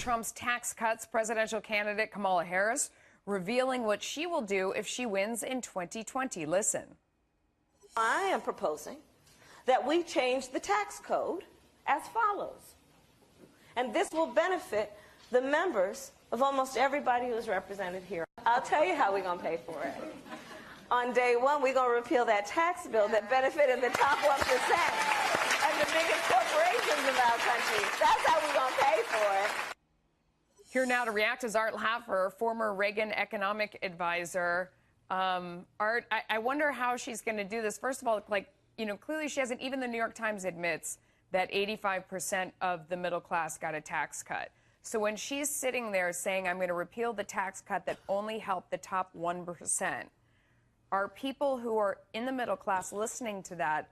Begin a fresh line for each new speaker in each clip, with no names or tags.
Trump's tax cuts, presidential candidate Kamala Harris revealing what she will do if she wins in 2020. Listen.
I am proposing that we change the tax code as follows. And this will benefit the members of almost everybody who's represented here. I'll tell you how we're going to pay for it. On day one, we're going to repeal that tax bill that benefited the top 1% and the biggest corporations in our country. That's how we're going to pay for it.
Here now to react is Art Laffer, former Reagan economic advisor. Art, I wonder how she's going to do this. First of all, clearly she hasn't, even the New York Times admits that 85% of the middle class got a tax cut. So when she's sitting there saying, I'm going to repeal the tax cut that only helped the top 1%, are people who are in the middle class listening to that,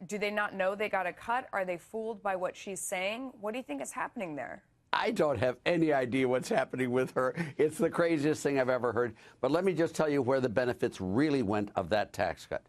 do they not know they got a cut? Are they fooled by what she's saying? What do you think is happening there?
I don't have any idea what's happening with her. It's the craziest thing I've ever heard. But let me just tell you where the benefits really went of that tax cut.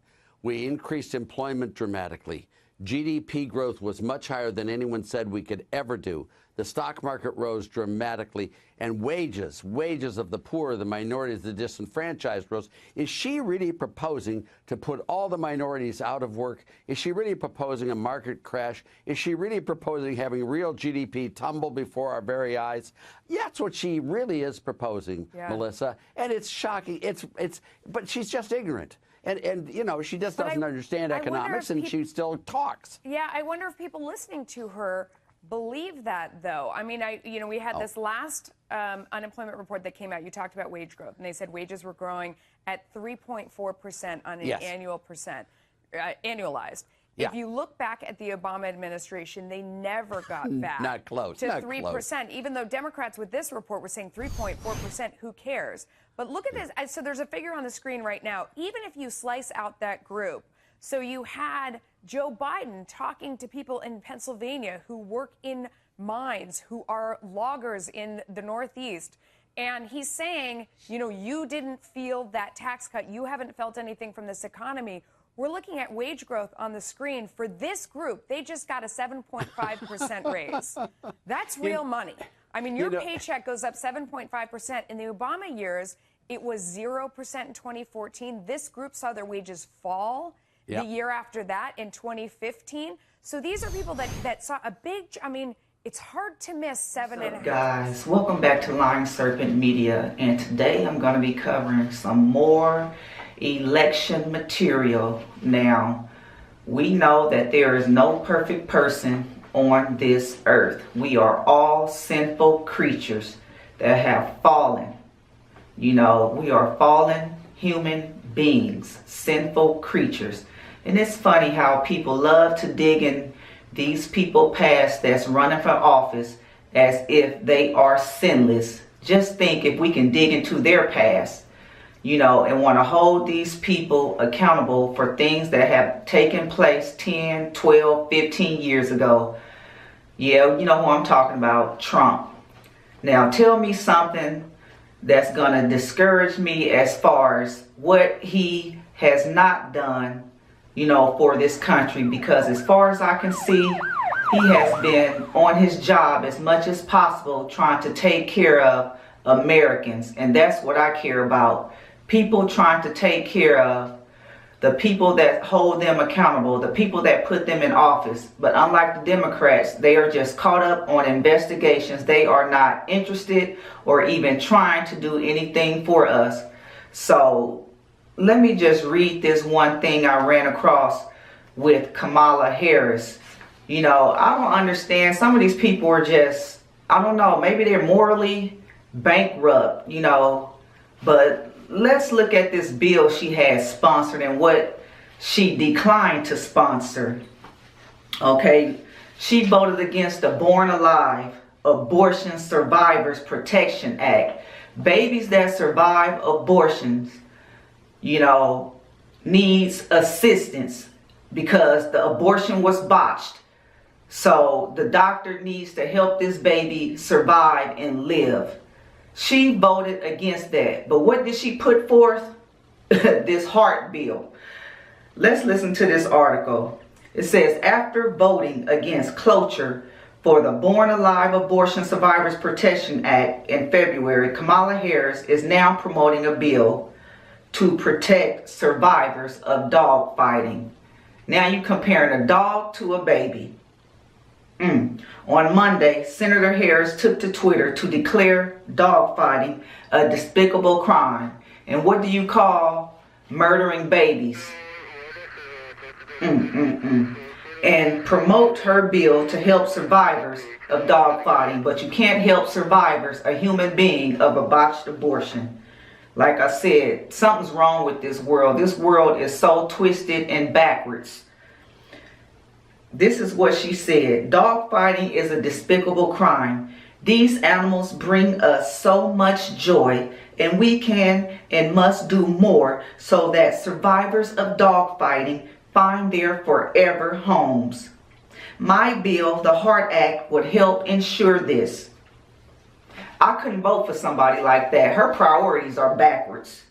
We increased employment dramatically. GDP growth was much higher than anyone said we could ever do. The stock market rose dramatically, and wages of the poor, the minorities, the disenfranchised rose. Is she really proposing to put all the minorities out of work? Is she really proposing a market crash? Is she really proposing having real GDP tumble before our very eyes? Yeah, that's what she really is proposing, Melissa. And it's shocking. But she's just ignorant. And you know, she just doesn't understand economics, and she still talks.
Yeah, I wonder if people listening to her believe that, though. I mean, we had this last unemployment report that came out. You talked about wage growth, and they said wages were growing at 3.4% on an annualized.
Yeah.
If you look back at the Obama administration, they never got back
not close,
to
not
3%,
close.
even though Democrats with this report were saying 3.4%, who cares? But look at this. So there's a figure on the screen right now. Even if you slice out that group, so you had Joe Biden talking to people in Pennsylvania who work in mines, who are loggers in the Northeast. And he's saying, you didn't feel that tax cut. You haven't felt anything from this economy. We're looking at wage growth on the screen. For this group, they just got a 7.5% raise. That's real money. I mean, your paycheck goes up 7.5%. In the Obama years, it was 0% in 2014. This group saw their wages fall the year after that in 2015. So these are people that saw a big, it's hard to miss 7.5%.
Guys, welcome back to Lying Serpent Media. And today I'm going to be covering some more election material. Now, we know that there is no perfect person on this earth. We are all sinful creatures that have fallen. We are fallen human beings, sinful creatures. And it's funny how people love to dig in these people past that's running for office as if they are sinless. Just think if we can dig into their past, and want to hold these people accountable for things that have taken place 10, 12, 15 years ago. Yeah, you know who I'm talking about, Trump. Now tell me something that's going to discourage me as far as what he has not done, for this country, because as far as I can see, he has been on his job as much as possible trying to take care of Americans, and that's what I care about. People trying to take care of the people that hold them accountable, the people that put them in office. But unlike the Democrats, they are just caught up on investigations. They are not interested or even trying to do anything for us. So let me just read this one thing I ran across with Kamala Harris. I don't understand. Some of these people are just, I don't know, maybe they're morally bankrupt, but let's look at this bill she has sponsored and what she declined to sponsor. Okay, she voted against the Born Alive Abortion Survivors Protection Act. Babies that survive abortions, needs assistance because the abortion was botched. So the doctor needs to help this baby survive and live. She voted against that. But what did she put forth? This heart bill. Let's listen to this article. It says, after voting against cloture for the Born Alive Abortion Survivors Protection Act in February, Kamala Harris is now promoting a bill to protect survivors of dog fighting. Now you're comparing a dog to a baby. On Monday, Senator Harris took to Twitter to declare dog fighting a despicable crime. And what do you call murdering babies? And promote her bill to help survivors of dog fighting. But you can't help survivors, a human being, of a botched abortion. Like I said, something's wrong with this world. This world is so twisted and backwards. This is what she said. Dog fighting is a despicable crime. These animals bring us so much joy, and we can and must do more so that survivors of dog fighting find their forever homes. My bill, the HEART Act, would help ensure this. I couldn't vote for somebody like that. Her priorities are backwards.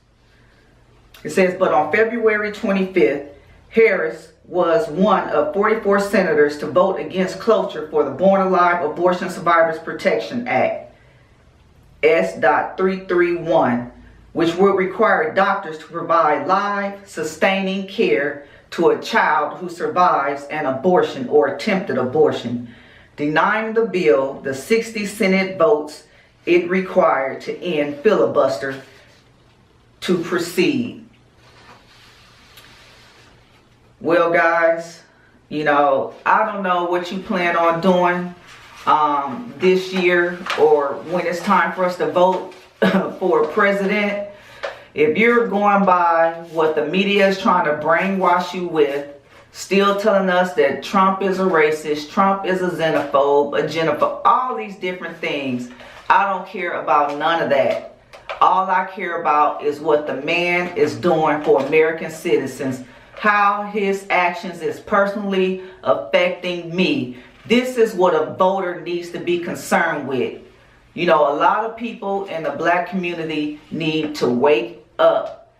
It says, but on February 25th, Harris was one of 44 senators to vote against cloture for the Born Alive Abortion Survivors Protection Act, S.331, which would require doctors to provide live, sustaining care to a child who survives an abortion or attempted abortion. Denying the bill, the 60 Senate votes it required to end filibuster to proceed. Well, guys, you know, I don't know what you plan on doing this year or when it's time for us to vote for a president. If you're going by what the media is trying to brainwash you with, still telling us that Trump is a racist, Trump is a xenophobe, all these different things, I don't care about none of that. All I care about is what the man is doing for American citizens, how his actions is personally affecting me. This is what a voter needs to be concerned with. You know, a lot of people in the black community need to wake up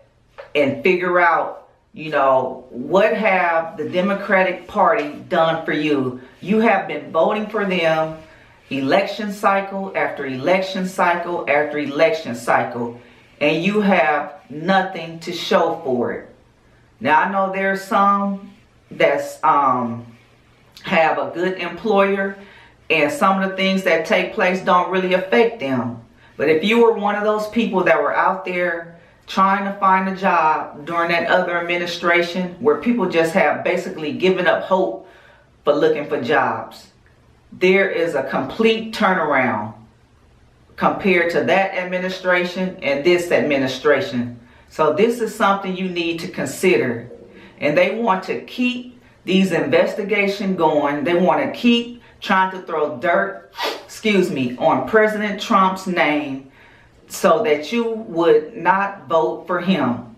and figure out, you know, what have the Democratic Party done for you? You have been voting for them election cycle after election cycle after election cycle, and you have nothing to show for it. Now, I know there's some that's have a good employer, and some of the things that take place don't really affect them. But if you were one of those people that were out there trying to find a job during that other administration where people just have basically given up hope for looking for jobs, there is a complete turnaround compared to that administration and this administration. So this is something you need to consider. And they want to keep these investigations going. They want to keep trying to throw dirt, on President Trump's name so that you would not vote for him.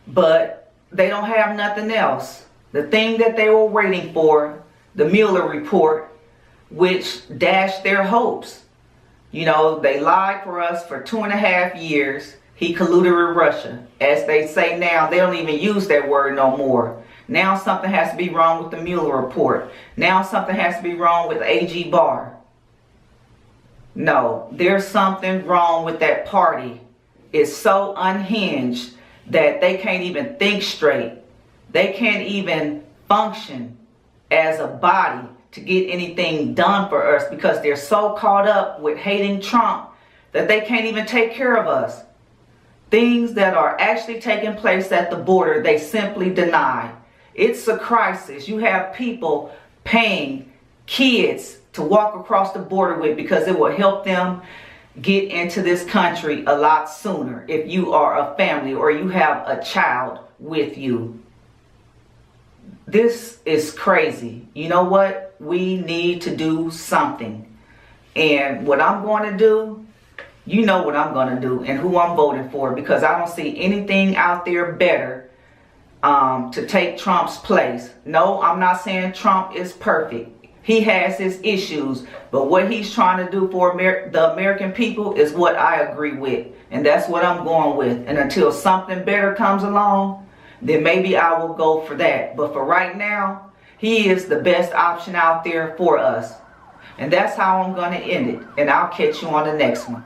But they don't have nothing else. The thing that they were waiting for, the Mueller report, which dashed their hopes. You know, they lied for us for 2.5 years. He colluded with Russia. As they say now, they don't even use that word no more. Now something has to be wrong with the Mueller report. Now something has to be wrong with A.G. Barr. No, there's something wrong with that party. It's so unhinged that they can't even think straight. They can't even function as a body to get anything done for us because they're so caught up with hating Trump that they can't even take care of us. Things that are actually taking place at the border, they simply deny. It's a crisis. You have people paying kids to walk across the border with because it will help them get into this country a lot sooner if you are a family or you have a child with you. This is crazy. You know what? We need to do something. And what I'm going to do, you know what I'm going to do and who I'm voting for, because I don't see anything out there better to take Trump's place. No, I'm not saying Trump is perfect. He has his issues, but what he's trying to do for the American people is what I agree with, and that's what I'm going with. And until something better comes along, then maybe I will go for that. But for right now, he is the best option out there for us. And that's how I'm going to end it. And I'll catch you on the next one.